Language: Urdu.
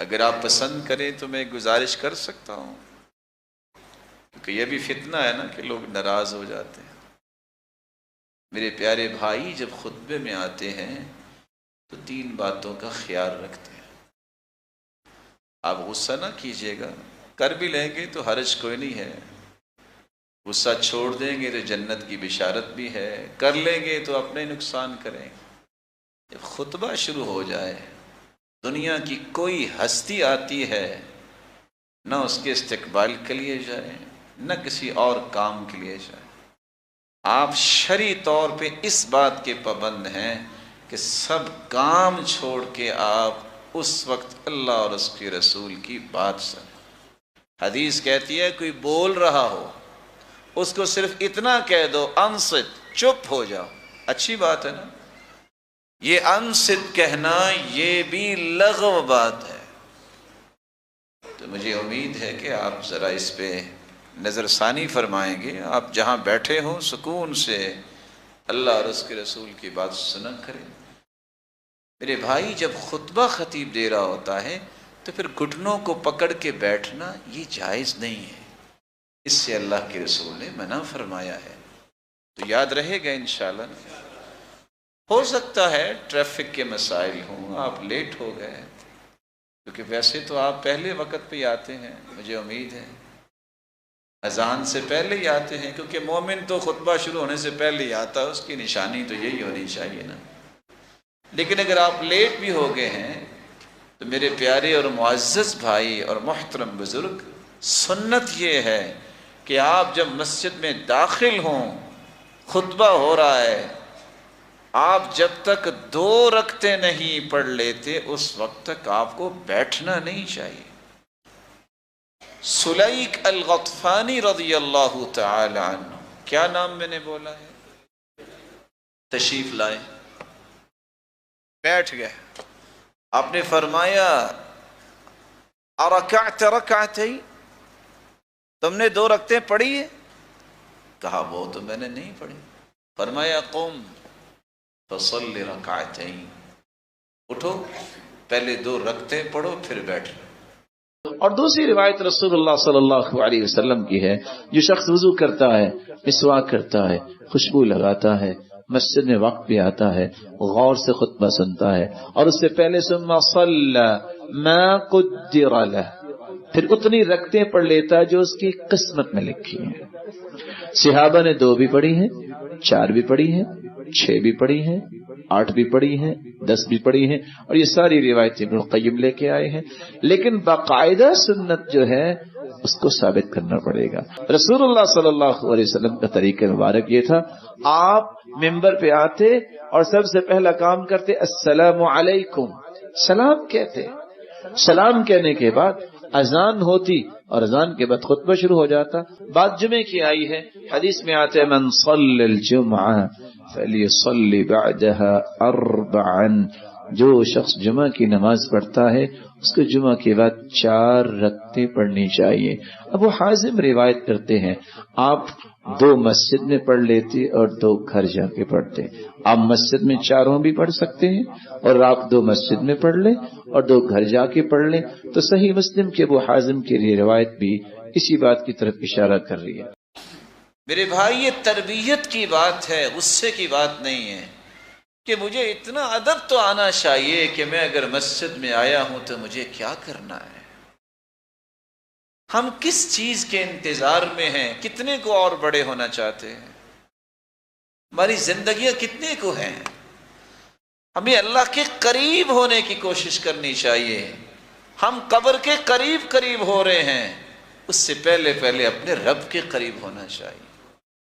اگر آپ پسند کریں تو میں گزارش کر سکتا ہوں، کیونکہ یہ بھی فتنہ ہے نا کہ لوگ ناراض ہو جاتے ہیں۔ میرے پیارے بھائی جب خطبے میں آتے ہیں تو 3 باتوں کا خیال رکھتے ہیں۔ آپ غصہ نہ کیجیے گا، کر بھی لیں گے تو حرج کوئی نہیں ہے، غصہ چھوڑ دیں گے تو جنت کی بشارت بھی ہے، کر لیں گے تو اپنے نقصان کریں گے۔ جب خطبہ شروع ہو جائے، دنیا کی کوئی ہستی آتی ہے، نہ اس کے استقبال کے لیے جائیں نہ کسی اور کام کے لیے جائیں۔ آپ شرعی طور پہ اس بات کے پابند ہیں کہ سب کام چھوڑ کے آپ اس وقت اللہ اور اس کے رسول کی بات سنیں۔ حدیث کہتی ہے کوئی بول رہا ہو اس کو صرف اتنا کہہ دو انصت، چپ ہو جاؤ، اچھی بات ہے نا۔ یہ انصت کہنا یہ بھی لغو بات ہے، تو مجھے امید ہے کہ آپ ذرا اس پہ نظر ثانی فرمائیں گے۔ آپ جہاں بیٹھے ہوں سکون سے اللہ اور اس کے رسول کی بات سنا کریں۔ میرے بھائی جب خطبہ خطیب دے رہا ہوتا ہے تو پھر گھٹنوں کو پکڑ کے بیٹھنا یہ جائز نہیں ہے، اس سے اللہ کے رسول نے منع فرمایا ہے۔ تو یاد رہے گا انشاءاللہ۔ ہو سکتا ہے ٹریفک کے مسائل ہوں، آپ لیٹ ہو گئے، کیونکہ ویسے تو آپ پہلے وقت پہ آتے ہیں، مجھے امید ہے اذان سے پہلے ہی آتے ہیں، کیونکہ مومن تو خطبہ شروع ہونے سے پہلے ہی آتا ہے، اس کی نشانی تو یہی ہونی چاہیے نا۔ لیکن اگر آپ لیٹ بھی ہو گئے ہیں تو میرے پیارے اور معزز بھائی اور محترم بزرگ، سنت یہ ہے کہ آپ جب مسجد میں داخل ہوں، خطبہ ہو رہا ہے، آپ جب تک 2 رکعتیں نہیں پڑھ لیتے اس وقت تک آپ کو بیٹھنا نہیں چاہیے۔ سلیک الغطفانی رضی اللہ تعالی عنہ، کیا نام میں نے بولا ہے؟ تشریف لائے، بیٹھ گئے۔ آپ نے فرمایا ارکعت رکعتین، تم نے 2 رکعتیں پڑھی ہے؟ کہا وہ تو میں نے نہیں پڑھی۔ فرمایا قم فصل رکعتین، اٹھو پہلے 2 رکعتیں پڑھو پھر بیٹھو۔ اور دوسری روایت رسول اللہ صلی اللہ علیہ وسلم کی ہے، جو شخص وضو کرتا ہے، مسواک کرتا ہے، خوشبو لگاتا ہے، مسجد میں وقت بھی آتا ہے، غور سے خطبہ سنتا ہے، اور اس سے پہلے ثم صلی ما قدر لہ، پھر اتنی رکعتیں پڑھ لیتا ہے جو اس کی قسمت میں لکھی ہیں۔ صحابہ نے 2 بھی پڑھی ہیں، 4 بھی پڑھی ہیں، 6 بھی پڑھی ہیں، 8 بھی پڑھی ہیں، 10 بھی پڑھی ہیں، اور یہ ساری روایتیں ابن القیم لے کے آئے ہیں۔ لیکن باقاعدہ سنت جو ہے اس کو ثابت کرنا پڑے گا۔ رسول اللہ صلی اللہ علیہ وسلم کا طریقہ مبارک یہ تھا، آپ ممبر پہ آتے اور سب سے پہلا کام کرتے السلام علیکم، سلام کہتے، سلام کہنے کے بعد اذان ہوتی اور اذان کے بعد خطبہ شروع ہو جاتا۔ بات جمعے کی آئی ہے، حدیث میں آتے من صلی الجمعہ فلیصلی بعدها 4، جو شخص جمعہ کی نماز پڑھتا ہے اس کو جمعہ کے بعد 4 رکعتیں پڑھنی چاہیے۔ ابو حازم روایت کرتے ہیں آپ 2 مسجد میں پڑھ لیتے اور 2 گھر جا کے پڑھتے۔ آپ مسجد میں 4 بھی پڑھ سکتے ہیں اور آپ 2 مسجد میں پڑھ لیں اور 2 گھر جا کے پڑھ لیں، تو صحیح مسلم کے ابو حازم کی یہ روایت بھی اسی بات کی طرف اشارہ کر رہی ہے۔ میرے بھائی یہ تربیت کی بات ہے، غصے کی بات نہیں ہے کہ مجھے اتنا ادب تو آنا چاہیے کہ میں اگر مسجد میں آیا ہوں تو مجھے کیا کرنا ہے۔ ہم کس چیز کے انتظار میں ہیں؟ کتنے کو اور بڑے ہونا چاہتے ہیں؟ ہماری زندگیاں کتنے کو ہیں؟ ہمیں اللہ کے قریب ہونے کی کوشش کرنی چاہیے۔ ہم قبر کے قریب ہو رہے ہیں، اس سے پہلے اپنے رب کے قریب ہونا چاہیے۔